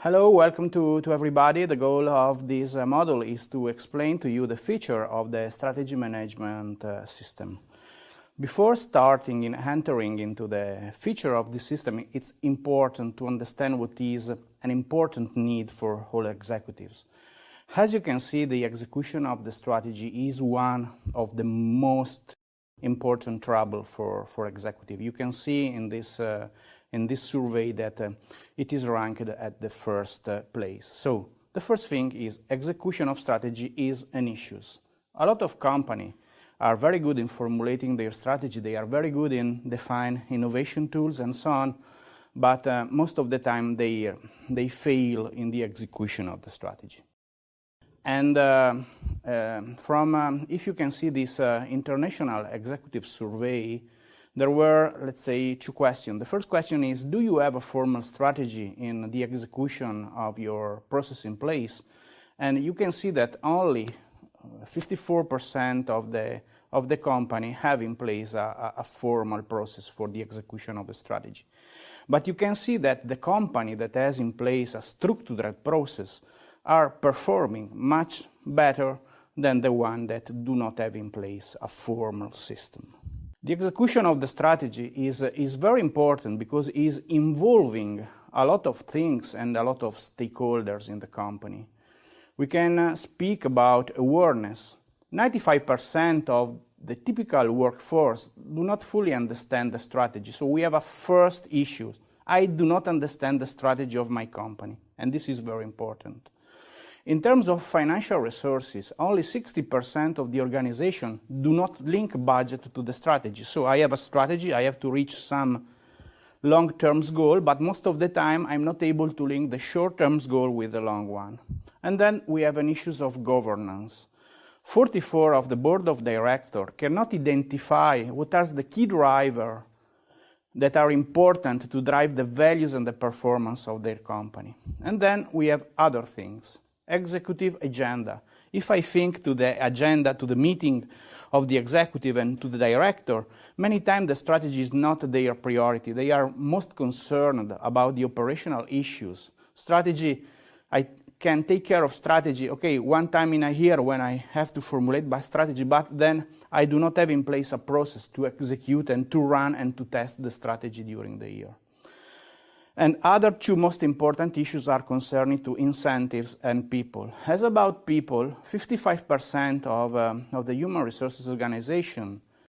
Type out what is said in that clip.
Hello, welcome to everybody. The goal of this model is to explain to you the feature of the strategy management system. Before starting and entering into the feature of this system, it's important to understand what is an important need for all executives. As you can see, the execution of the strategy is one of the most important trouble for executive. You can see in this survey that it is ranked at the first place. So the first thing is execution of strategy is an issue. A lot of companies are very good in formulating their strategy. They are very good in define innovation tools and so on, but most of the time they fail in the execution of the strategy. And if you can see this international executive survey, there were, let's say, two questions. The first question is, do you have a formal strategy in the execution of your process in place? And you can see that only 54% of the company have in place a formal process for the execution of the strategy. But you can see that the company that has in place a structured process are performing much better than the one that do not have in place a formal system. The execution of the strategy is very important because it is involving a lot of things and a lot of stakeholders in the company. We can speak about awareness. 95% of the typical workforce do not fully understand the strategy. So we have a first issue. I do not understand the strategy of my company, and this is very important. In terms of financial resources, only 60% of the organization do not link budget to the strategy. So I have a strategy, I have to reach some long-term goal, but most of the time I'm not able to link the short-term goal with the long one. And then we have an issue of governance. 44 of the board of directors cannot identify what are the key drivers that are important to drive the values and the performance of their company. And then we have other things. Executive agenda. If I think to the agenda, to the meeting of the executive and to the director, many times the strategy is not their priority. They are most concerned about the operational issues. Strategy, I can take care of strategy, okay, one time in a year when I have to formulate my strategy, but then I do not have in place a process to execute and to run and to test the strategy during the year. And other two most important issues are concerning to incentives and people. As about people, 55% of the human resources organization